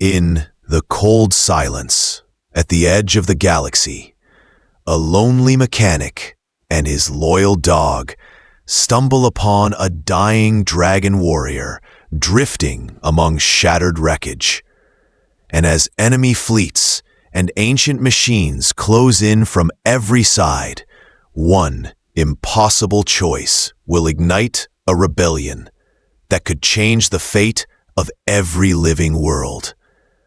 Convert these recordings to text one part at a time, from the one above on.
In the cold silence, at the edge of the galaxy, a lonely mechanic and his loyal dog stumble upon a dying dragon warrior drifting among shattered wreckage. And as enemy fleets and ancient machines close in from every side, one impossible choice will ignite a rebellion that could change the fate of every living world.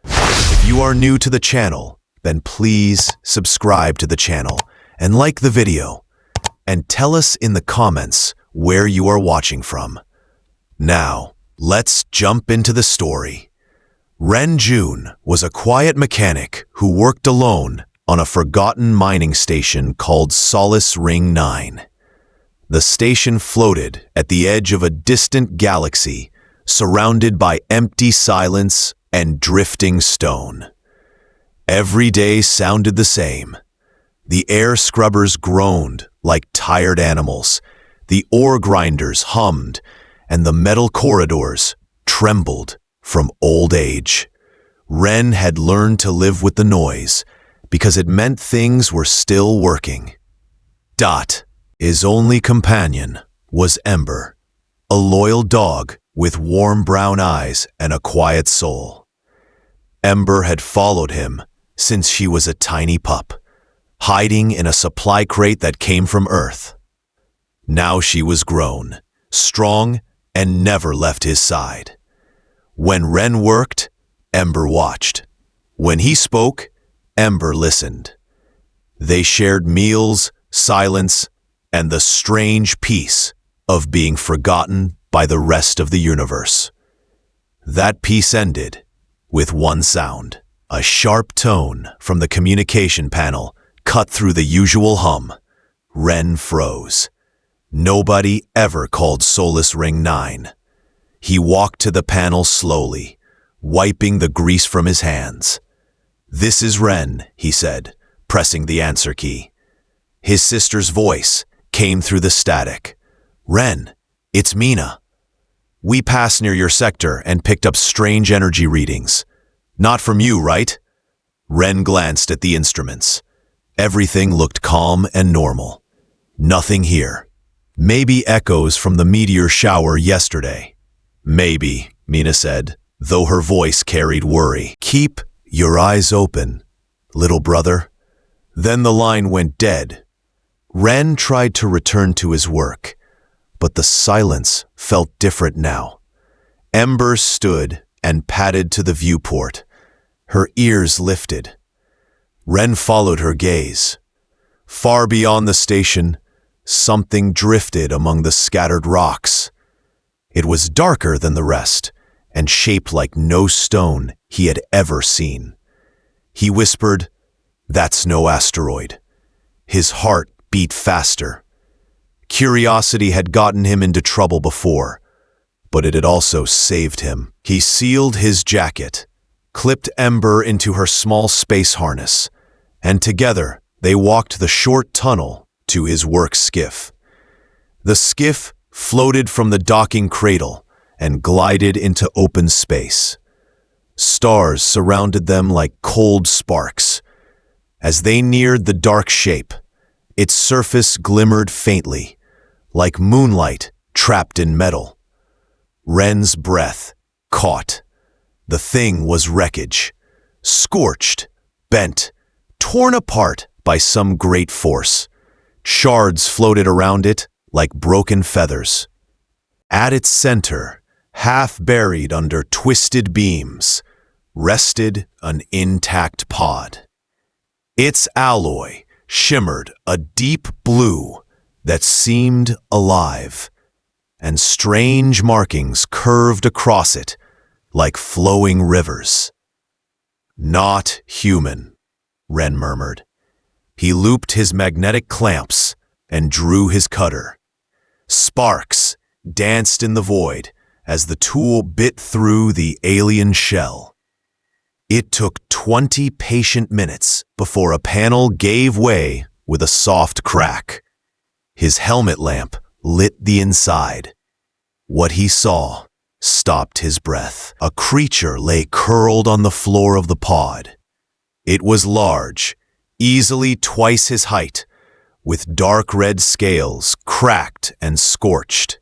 If you are new to the channel, then please subscribe to the channel and like the video, and tell us in the comments where you are watching from. Now, let's jump into the story. Ren Jun was a quiet mechanic who worked alone on a forgotten mining station called Solace Ring 9. The station floated at the edge of a distant galaxy, surrounded by empty silence and drifting stone. Every day sounded the same. The air scrubbers groaned like tired animals, the ore grinders hummed, and the metal corridors trembled from old age. Ren had learned to live with the noise because it meant things were still working. His only companion was Ember, a loyal dog with warm brown eyes and a quiet soul. Ember had followed him since she was a tiny pup, hiding in a supply crate that came from Earth. Now she was grown, strong, and never left his side. When Ren worked, Ember watched. When he spoke, Ember listened. They shared meals, silence, and the strange peace of being forgotten by the rest of the universe. That peace ended with one sound. A sharp tone from the communication panel cut through the usual hum. Ren froze. Nobody ever called Solace Ring 9. He walked to the panel slowly, wiping the grease from his hands. "This is Ren," he said, pressing the answer key. His sister's voice came through the static. "Ren, it's Mina. We passed near your sector and picked up strange energy readings. Not from you, right?" Ren glanced at the instruments. Everything looked calm and normal. Nothing here. Maybe echoes from the meteor shower yesterday. "Maybe," Mina said, though her voice carried worry. "Keep your eyes open, little brother." Then the line went dead. Ren tried to return to his work, but the silence felt different now. Ember stood and padded to the viewport. Her ears lifted. Ren followed her gaze. Far beyond the station, something drifted among the scattered rocks. It was darker than the rest and shaped like no stone he had ever seen. He whispered, "That's no asteroid." His heart beat faster. Curiosity had gotten him into trouble before, but it had also saved him. He sealed his jacket, clipped Ember into her small space harness, and together they walked the short tunnel to his work skiff. The skiff floated from the docking cradle and glided into open space. Stars surrounded them like cold sparks. As they neared the dark shape, its surface glimmered faintly, like moonlight trapped in metal. Ren's breath caught. The thing was wreckage, scorched, bent, torn apart by some great force. Shards floated around it like broken feathers. At its center, half buried under twisted beams, rested an intact pod. Its alloy shimmered a deep blue that seemed alive, and strange markings curved across it like flowing rivers. "Not human," Ren murmured. He looped his magnetic clamps and drew his cutter. Sparks danced in the void as the tool bit through the alien shell. It took 20 patient minutes before a panel gave way with a soft crack. His helmet lamp lit the inside. What he saw stopped his breath. A creature lay curled on the floor of the pod. It was large, easily twice his height, with dark red scales cracked and scorched.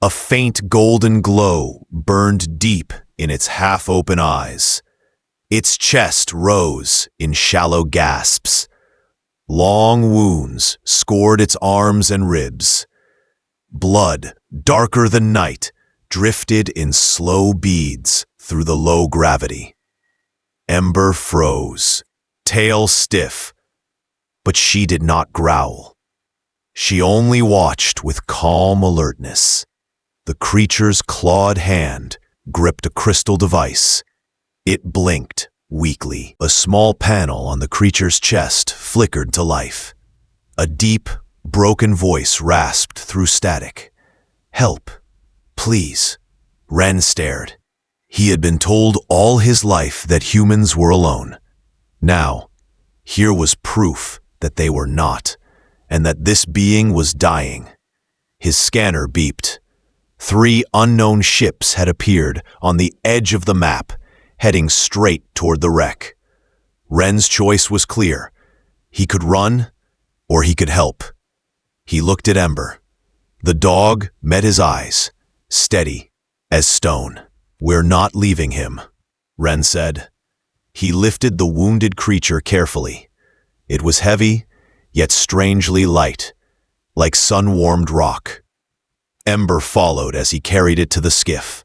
A faint golden glow burned deep in its half-open eyes. Its chest rose in shallow gasps. Long wounds scored its arms and ribs. Blood, darker than night, drifted in slow beads through the low gravity. Ember froze, tail stiff, but she did not growl. She only watched with calm alertness. The creature's clawed hand gripped a crystal device. It blinked weakly. A small panel on the creature's chest flickered to life. A deep, broken voice rasped through static. "Help, please." Ren stared. He had been told all his life that humans were alone. Now, here was proof that they were not, and that this being was dying. His scanner beeped. 3 unknown ships had appeared on the edge of the map, heading straight toward the wreck. Ren's choice was clear. He could run, or he could help. He looked at Ember. The dog met his eyes, steady as stone. "We're not leaving him," Ren said. He lifted the wounded creature carefully. It was heavy, yet strangely light, like sun-warmed rock. Ember followed as he carried it to the skiff.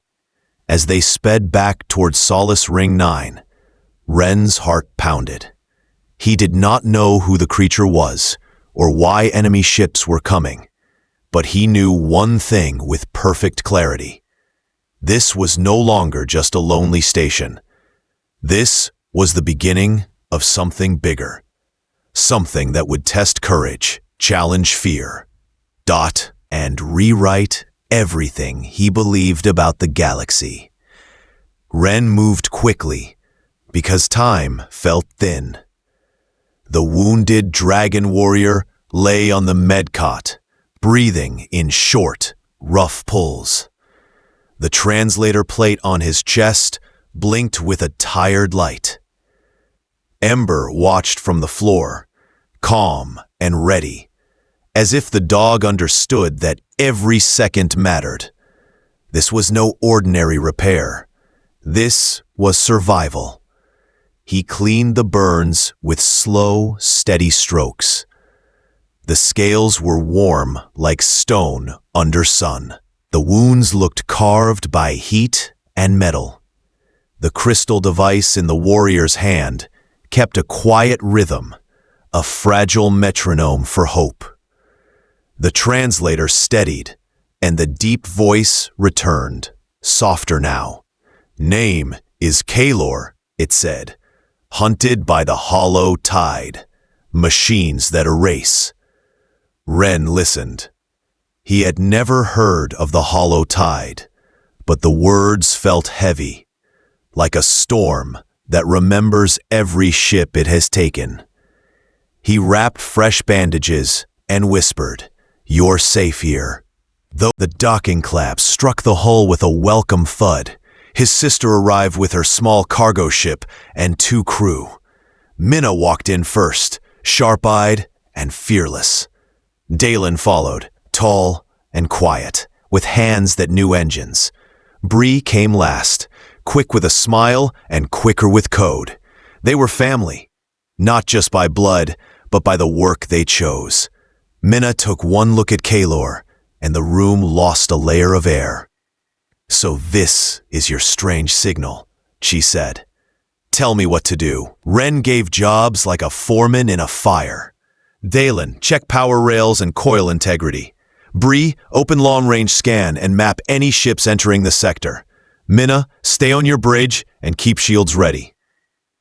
As they sped back toward Solace Ring 9, Ren's heart pounded. He did not know who the creature was, or why enemy ships were coming, but he knew one thing with perfect clarity. This was no longer just a lonely station. This was the beginning of something bigger. Something that would test courage, challenge fear, and rewrite everything he believed about the galaxy. Ren moved quickly, because time felt thin. The wounded dragon warrior lay on the medcot, breathing in short, rough pulls. The translator plate on his chest blinked with a tired light. Ember watched from the floor, calm and ready, as if the dog understood that every second mattered. This was no ordinary repair. This was survival. He cleaned the burns with slow, steady strokes. The scales were warm like stone under sun. The wounds looked carved by heat and metal. The crystal device in the warrior's hand kept a quiet rhythm, a fragile metronome for hope. The translator steadied, and the deep voice returned, softer now. "Name is Kalor," it said, "hunted by the hollow tide, machines that erase." Ren listened. He had never heard of the hollow tide, but the words felt heavy, like a storm that remembers every ship it has taken. He wrapped fresh bandages and whispered, "You're safe here." Though the docking clamp struck the hull with a welcome thud, his sister arrived with her small cargo ship and 2 crew. Minna walked in first, sharp-eyed and fearless. Dalen followed, tall and quiet, with hands that knew engines. Bree came last, quick with a smile and quicker with code. They were family, not just by blood, but by the work they chose. Minna took one look at Kalor, and the room lost a layer of air. "So this is your strange signal," she said. "Tell me what to do." Ren gave jobs like a foreman in a fire. "Dalen, check power rails and coil integrity. Bree, open long-range scan and map any ships entering the sector. Minna, stay on your bridge and keep shields ready."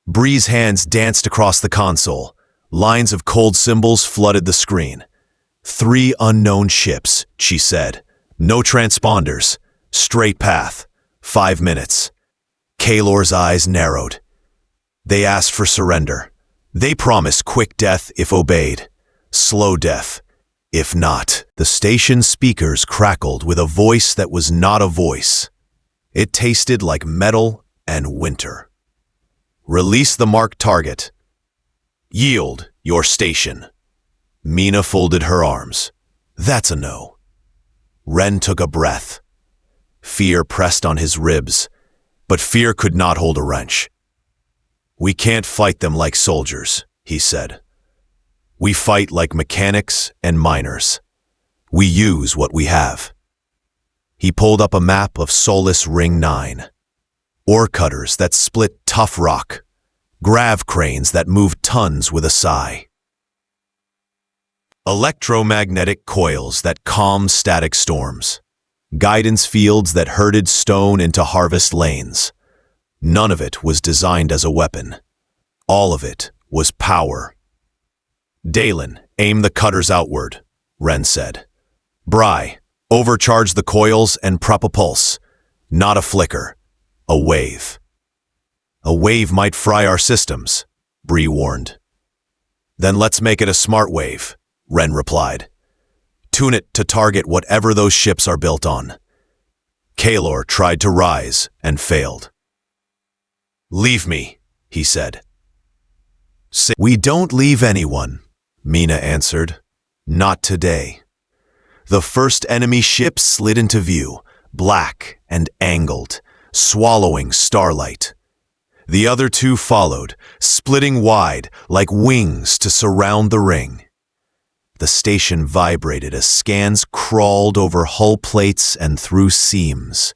Bree's hands danced across the console. Lines of cold symbols flooded the screen. 3 unknown ships, she said. "No transponders. Straight path. 5 minutes." Kalor's eyes narrowed. They asked for surrender. They promised quick death if obeyed. Slow death if not. The station speakers crackled with a voice that was not a voice. It tasted like metal and winter. Release the marked target. Yield your station. Mina folded her arms. That's a no. Ren took a breath. Fear pressed on his ribs, but fear could not hold a wrench. We can't fight them like soldiers, he said. We fight like mechanics and miners. We use what we have. He pulled up a map of Solus Ring 9. Ore cutters that split tough rock. Grav cranes that moved tons with a sigh. Electromagnetic coils that calmed static storms. Guidance fields that herded stone into harvest lanes. None of it was designed as a weapon. All of it was power. Dalen, aim the cutters outward, Ren said. Bry, overcharge the coils and prop a pulse. Not a flicker, a wave. A wave might fry our systems, Bree warned. Then let's make it a smart wave, Ren replied. Tune it to target whatever those ships are built on. Kalor tried to rise and failed. Leave me, he said. We don't leave anyone, Mina answered. Not today. The first enemy ship slid into view, black and angled, swallowing starlight. The other two followed, splitting wide like wings to surround the ring. The station vibrated as scans crawled over hull plates and through seams.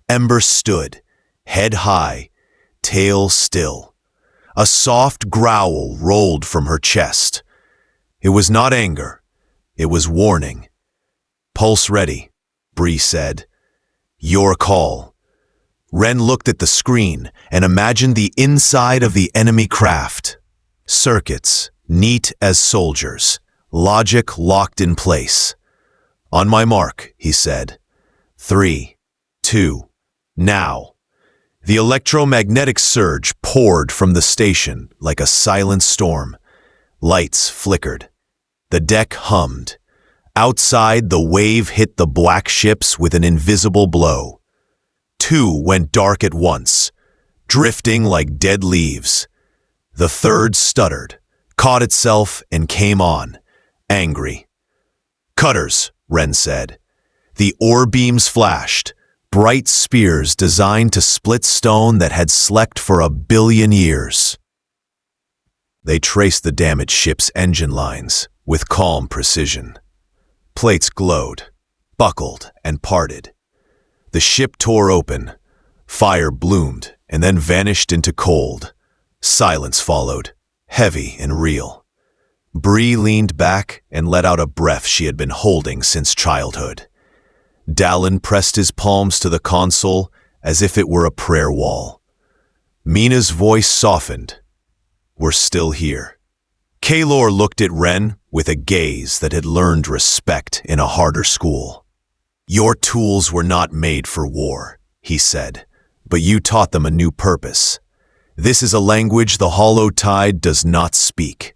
Ember stood, head high, tail still. A soft growl rolled from her chest. It was not anger. It was warning. Pulse ready, Bree said. Your call. Ren looked at the screen and imagined the inside of the enemy craft. Circuits, neat as soldiers. Logic locked in place. On my mark, he said. 3, 2, now. The electromagnetic surge poured from the station like a silent storm. Lights flickered. The deck hummed. Outside, the wave hit the black ships with an invisible blow. 2 went dark at once, drifting like dead leaves. The third stuttered, caught itself, and came on, angry. Cutters, Ren said. The ore beams flashed, bright spears designed to split stone that had slept for 1 billion years. They traced the damaged ship's engine lines with calm precision. Plates glowed, buckled, and parted. The ship tore open. Fire bloomed and then vanished into cold. Silence followed, heavy and real. Bree leaned back and let out a breath she had been holding since childhood. Dallin pressed his palms to the console as if it were a prayer wall. Mina's voice softened. We're still here. Kalor looked at Ren with a gaze that had learned respect in a harder school. Your tools were not made for war, he said, but you taught them a new purpose. This is a language the Hollow Tide does not speak.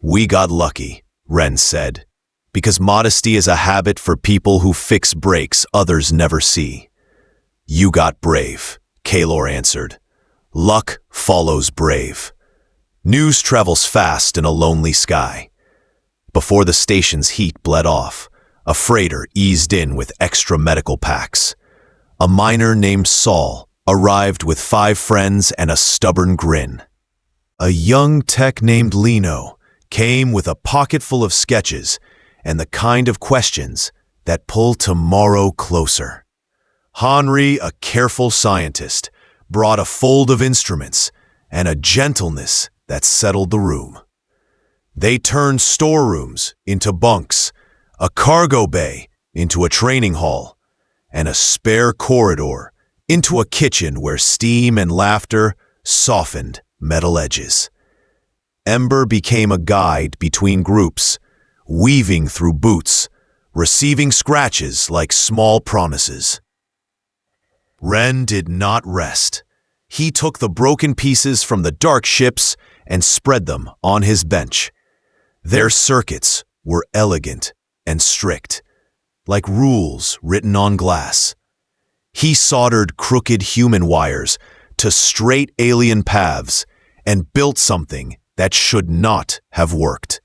We got lucky, Ren said, because modesty is a habit for people who fix breaks others never see. You got brave, Kalor answered. Luck follows brave. News travels fast in a lonely sky. Before the station's heat bled off, a freighter eased in with extra medical packs. A miner named Saul arrived with 5 friends and a stubborn grin. A young tech named Lino came with a pocket full of sketches and the kind of questions that pull tomorrow closer. Henri, a careful scientist, brought a fold of instruments and a gentleness that settled the room. They turned storerooms into bunks, a cargo bay into a training hall, and a spare corridor into a kitchen where steam and laughter softened metal edges. Ember became a guide between groups, weaving through boots, receiving scratches like small promises. Ren did not rest. He took the broken pieces from the dark ships and spread them on his bench. Their circuits were elegant and strict, like rules written on glass. He soldered crooked human wires to straight alien paths and built something that should not have worked.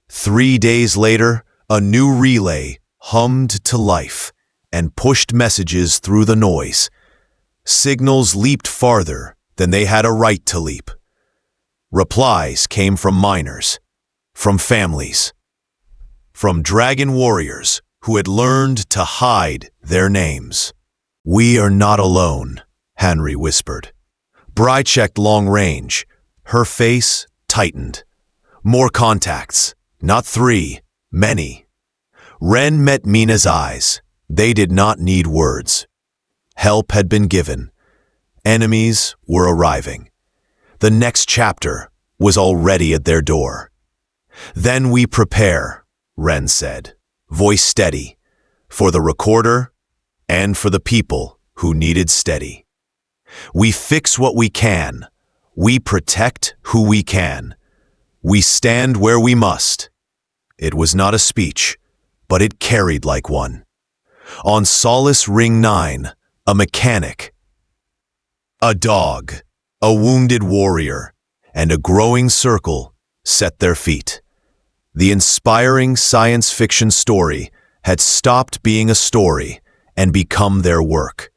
3 days later, a new relay hummed to life and pushed messages through the noise. Signals leaped farther than they had a right to leap. Replies came from miners, from families, from dragon warriors who had learned to hide their names. "We are not alone," Henry whispered. Bri checked long range. Her face tightened. More contacts. Not 3, many. Ren met Mina's eyes. They did not need words. Help had been given. Enemies were arriving. The next chapter was already at their door. "Then we prepare," Ren said, voice steady, "for the recorder and for the people who needed steady. We fix what we can. We protect who we can. We stand where we must." It was not a speech, but it carried like one. On Solace Ring 9, a mechanic, a dog, a wounded warrior, and a growing circle set their feet. The inspiring science fiction story had stopped being a story and become their work.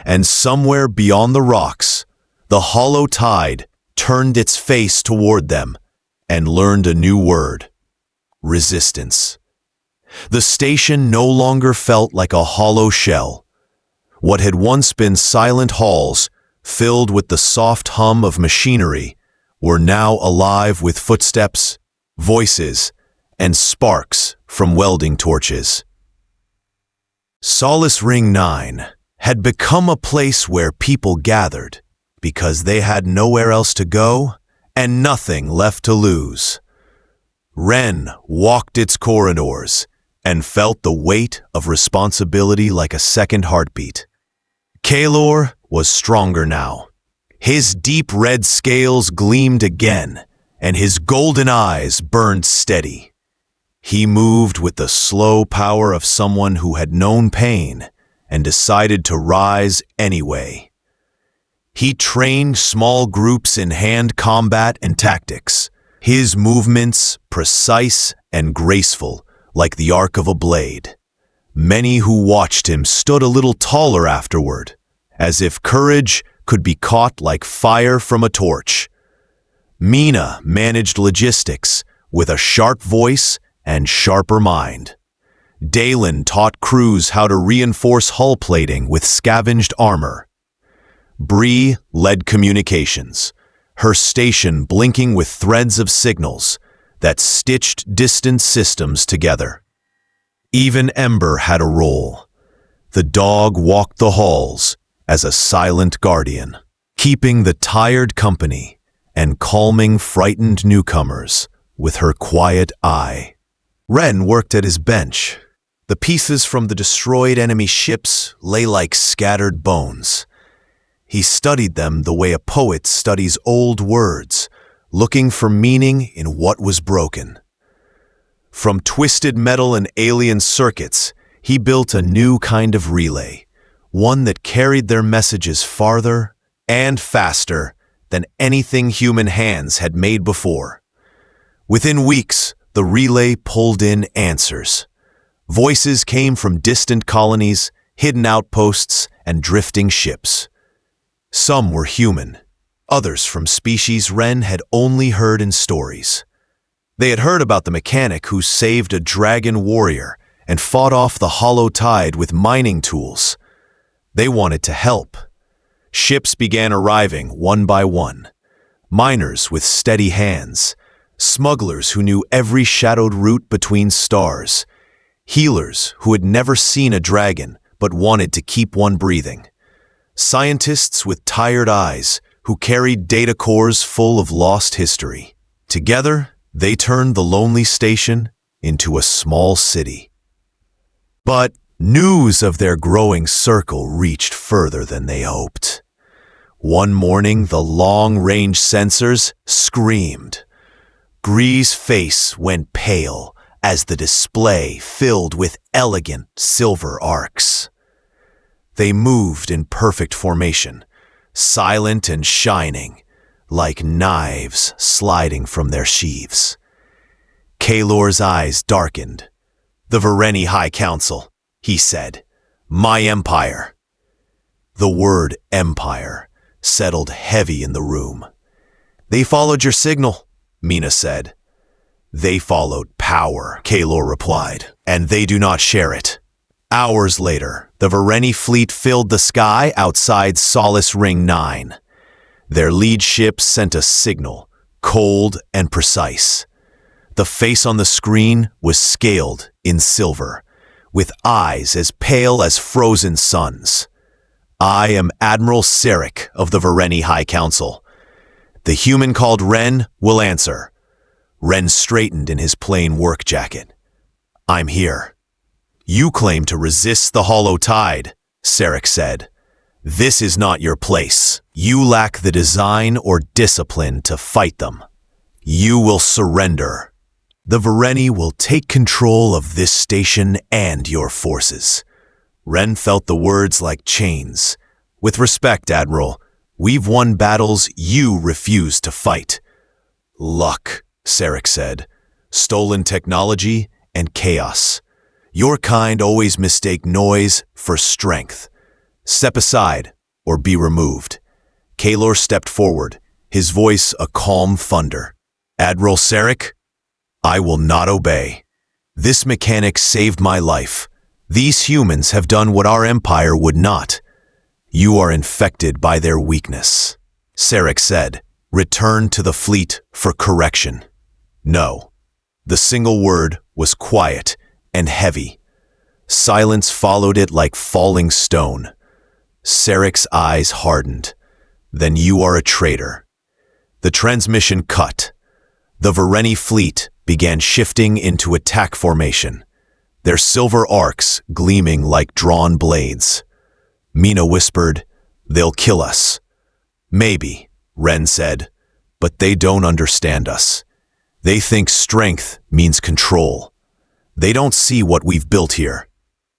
And somewhere beyond the rocks, the hollow tide turned its face toward them and learned a new word: resistance. The station no longer felt like a hollow shell. What had once been silent halls, filled with the soft hum of machinery, were now alive with footsteps, voices, and sparks from welding torches. Solace Ring 9 had become a place where people gathered because they had nowhere else to go and nothing left to lose. Ren walked its corridors and felt the weight of responsibility like a second heartbeat. Kaelor was stronger now. His deep red scales gleamed again, and his golden eyes burned steady. He moved with the slow power of someone who had known pain and decided to rise anyway. He trained small groups in hand combat and tactics, his movements precise and graceful, like the arc of a blade. Many who watched him stood a little taller afterward, as if courage could be caught like fire from a torch. Mina managed logistics with a sharp voice and sharper mind. Dalen taught crews how to reinforce hull plating with scavenged armor. Bree led communications, her station blinking with threads of signals that stitched distant systems together. Even Ember had a role. The dog walked the halls as a silent guardian, keeping the tired company and calming frightened newcomers with her quiet eye. Ren worked at his bench. The pieces from the destroyed enemy ships lay like scattered bones. He studied them the way a poet studies old words, looking for meaning in what was broken. From twisted metal and alien circuits, he built a new kind of relay, one that carried their messages farther and faster than anything human hands had made before. Within weeks, the relay pulled in answers. Voices came from distant colonies, hidden outposts, and drifting ships. Some were human, others from species Ren had only heard in stories. They had heard about the mechanic who saved a dragon warrior and fought off the hollow tide with mining tools. They wanted to help. Ships began arriving one by one. Miners with steady hands, smugglers who knew every shadowed route between stars, healers who had never seen a dragon but wanted to keep one breathing, scientists with tired eyes who carried data cores full of lost history. Together, they turned the lonely station into a small city. But news of their growing circle reached further than they hoped. One morning, the long-range sensors screamed. Gree's face went pale as the display filled with elegant silver arcs. They moved in perfect formation, silent and shining, like knives sliding from their sheaths. Kalor's eyes darkened. "The Vareni High Council," he said. "My empire." The word empire settled heavy in the room. "They followed your signal," Mina said. "They followed power," Kalor replied, "and they do not share it." Hours later, the Vareni fleet filled the sky outside Solace Ring 9. Their lead ship sent a signal, cold and precise. The face on the screen was scaled in silver, with eyes as pale as frozen suns. "I am Admiral Sarek of the Vareni High Council. The human called Ren will answer." Ren straightened in his plain work jacket. "I'm here." "You claim to resist the hollow tide," Sarek said. "This is not your place. You lack the design or discipline to fight them. You will surrender. The Vareni will take control of this station and your forces." Ren felt the words like chains. "With respect, Admiral, we've won battles you refuse to fight." "Luck," Sarek said. "Stolen technology and chaos. Your kind always mistake noise for strength. Step aside or be removed." Kalor stepped forward, his voice a calm thunder. "Admiral Sarek, I will not obey. This mechanic saved my life. These humans have done what our empire would not. You are infected by their weakness." Sarek said, "Return to the fleet for correction." "No." The single word was quiet and heavy. Silence followed it like falling stone. Sarek's eyes hardened. "Then you are a traitor." The transmission cut. The Vareni fleet began shifting into attack formation, their silver arcs gleaming like drawn blades. Mina whispered, "They'll kill us." "Maybe," Ren said, "but they don't understand us. They think strength means control. They don't see what we've built here."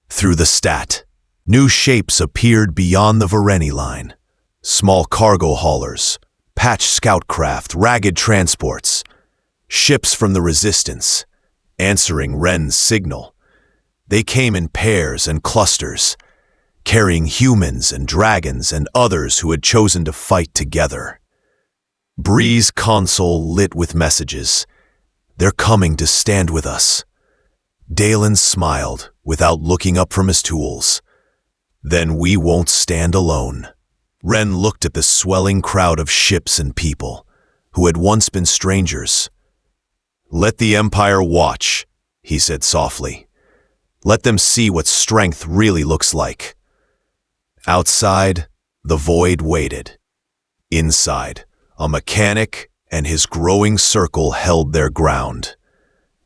Through the stat, new shapes appeared beyond the Vareni line. Small cargo haulers, patched scout craft, ragged transports, ships from the Resistance, answering Ren's signal. They came in pairs and clusters, carrying humans and dragons and others who had chosen to fight together. Bree's console lit with messages. "They're coming to stand with us." Dalen smiled without looking up from his tools. "Then we won't stand alone." Ren looked at the swelling crowd of ships and people who had once been strangers. "Let the Empire watch," he said softly. "Let them see what strength really looks like." Outside, the void waited. Inside, a mechanic and his growing circle held their ground.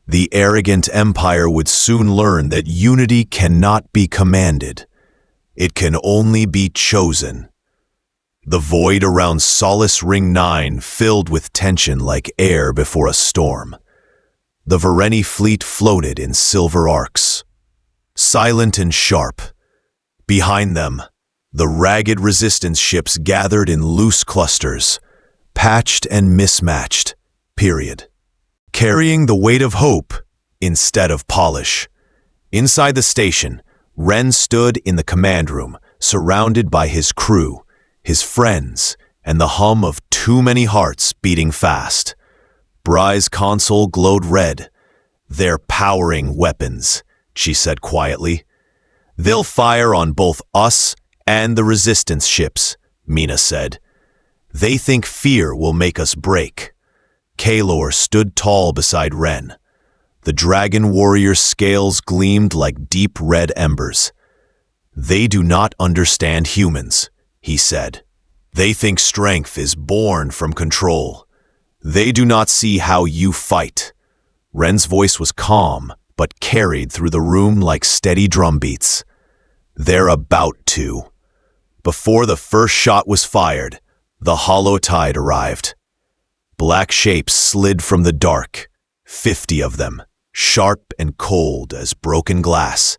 The arrogant Empire would soon learn that unity cannot be commanded. It can only be chosen. The void around Solace Ring 9 filled with tension like air before a storm. The Vareni fleet floated in silver arcs, silent and sharp. Behind them, the ragged Resistance ships gathered in loose clusters, patched and mismatched, period. Carrying the weight of hope instead of polish. Inside the station, Ren stood in the command room, surrounded by his crew, his friends, and the hum of too many hearts beating fast. Bry's console glowed red. "They're powering weapons," she said quietly. "They'll fire on both us and the Resistance ships," Mina said. "They think fear will make us break." Kalor stood tall beside Ren. The dragon warrior's scales gleamed like deep red embers. "They do not understand humans," he said. "They think strength is born from control. They do not see how you fight." Ren's voice was calm, but carried through the room like steady drumbeats. "They're about to." Before the first shot was fired, the hollow tide arrived. Black shapes slid from the dark, 50 of them, sharp and cold as broken glass.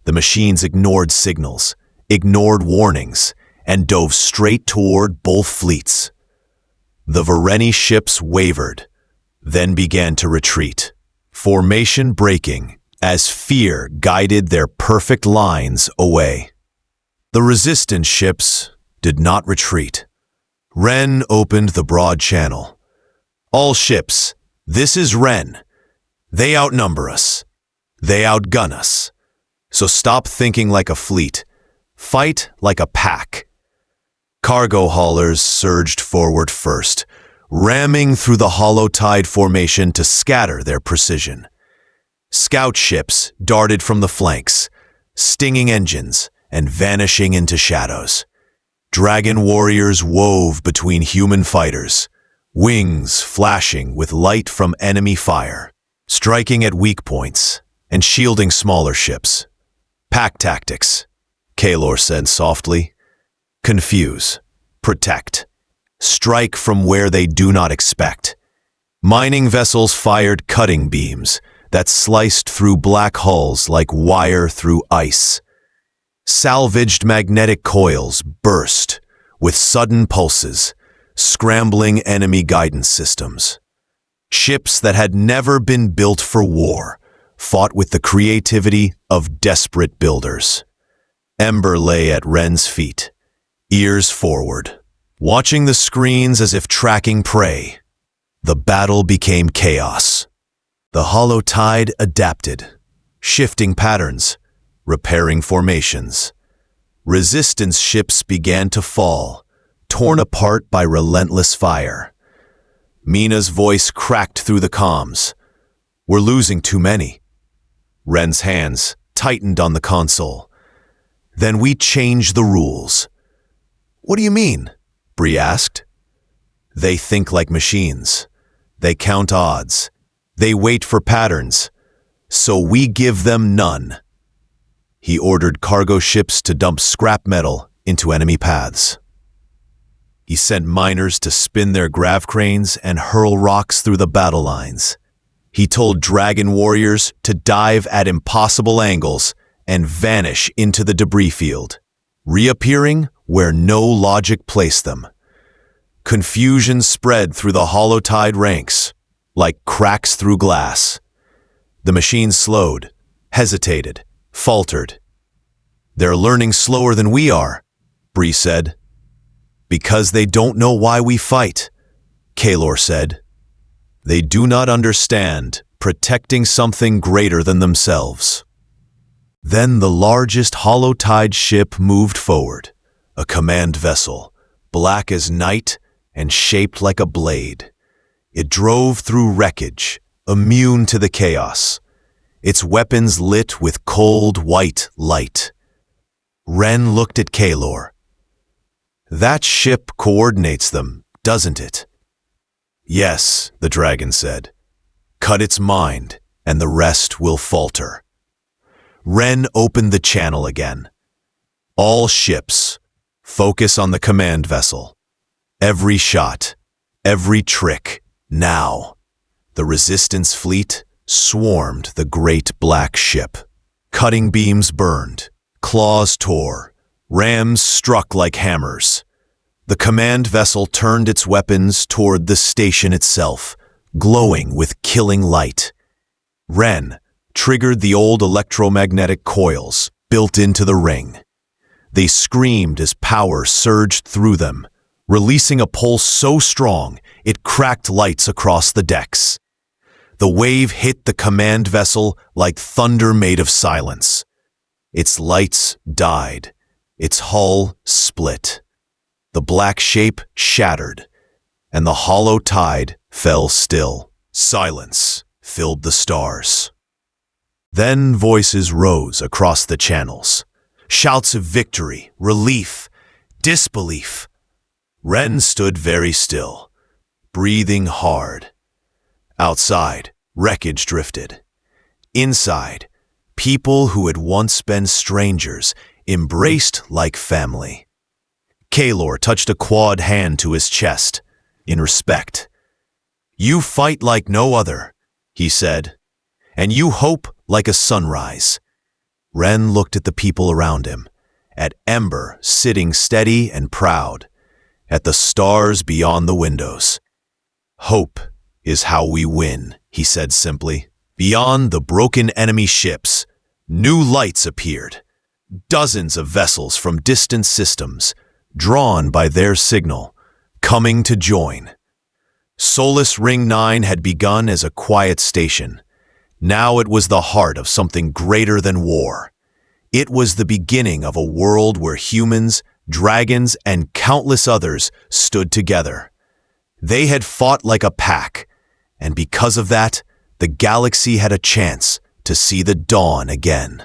The machines ignored signals, ignored warnings, and dove straight toward both fleets. The Vareni ships wavered, then began to retreat, formation breaking as fear guided their perfect lines away. The resistance ships did not retreat. Ren opened the broad channel. "All ships, this is Ren. They outnumber us. They outgun us. So stop thinking like a fleet. Fight like a pack." Cargo haulers surged forward first, ramming through the hollow tide formation to scatter their precision. Scout ships darted from the flanks, stinging engines and vanishing into shadows. Dragon warriors wove between human fighters, wings flashing with light from enemy fire, striking at weak points and shielding smaller ships. "Pack tactics," Kalor said softly. "Confuse, protect, strike from where they do not expect." Mining vessels fired cutting beams that sliced through black hulls like wire through ice. Salvaged magnetic coils burst with sudden pulses, scrambling enemy guidance systems. Ships that had never been built for war fought with the creativity of desperate builders. Ember lay at Ren's feet, ears forward, watching the screens as if tracking prey. The battle became chaos. The hollow tide adapted, shifting patterns, repairing formations. Resistance ships began to fall, torn apart by relentless fire. Mina's voice cracked through the comms. "We're losing too many." Ren's hands tightened on the console. "Then we change the rules." "What do you mean?" Bree asked. "They think like machines. They count odds. They wait for patterns. So we give them none." He ordered cargo ships to dump scrap metal into enemy paths. He sent miners to spin their grav cranes and hurl rocks through the battle lines. He told dragon warriors to dive at impossible angles and vanish into the debris field, reappearing where no logic placed them. Confusion spread through the hollow tide ranks, like cracks through glass. The machines slowed, hesitated, faltered. "They're learning slower than we are," Bree said. "Because they don't know why we fight," Kalor said. "They do not understand protecting something greater than themselves." Then the largest hollow tide ship moved forward, a command vessel, black as night and shaped like a blade. It drove through wreckage, immune to the chaos, its weapons lit with cold white light. Ren looked at Kalor. "That ship coordinates them, doesn't it?" "Yes," the dragon said. "Cut its mind, and the rest will falter." Ren opened the channel again. "All ships, focus on the command vessel. Every shot, every trick, now." The resistance fleet swarmed the great black ship. Cutting beams burned, claws tore, rams struck like hammers. The command vessel turned its weapons toward the station itself, glowing with killing light. Ren triggered the old electromagnetic coils built into the ring. They screamed as power surged through them, releasing a pulse so strong it cracked lights across the decks. The wave hit the command vessel like thunder made of silence. Its lights died, its hull split. The black shape shattered, and the hollow tide fell still. Silence filled the stars. Then voices rose across the channels. Shouts of victory, relief, disbelief. Ren stood very still, breathing hard. Outside, wreckage drifted. Inside, people who had once been strangers embraced like family. Kalor touched a quad hand to his chest, in respect. "You fight like no other," he said, "and you hope like a sunrise." Ren looked at the people around him, at Ember sitting steady and proud, at the stars beyond the windows. "Hope is how we win," he said simply. Beyond the broken enemy ships, new lights appeared. Dozens of vessels from distant systems, drawn by their signal, coming to join. Solus Ring 9 had begun as a quiet station. Now it was the heart of something greater than war. It was the beginning of a world where humans, dragons, and countless others stood together. They had fought like a pack, and because of that, the galaxy had a chance to see the dawn again.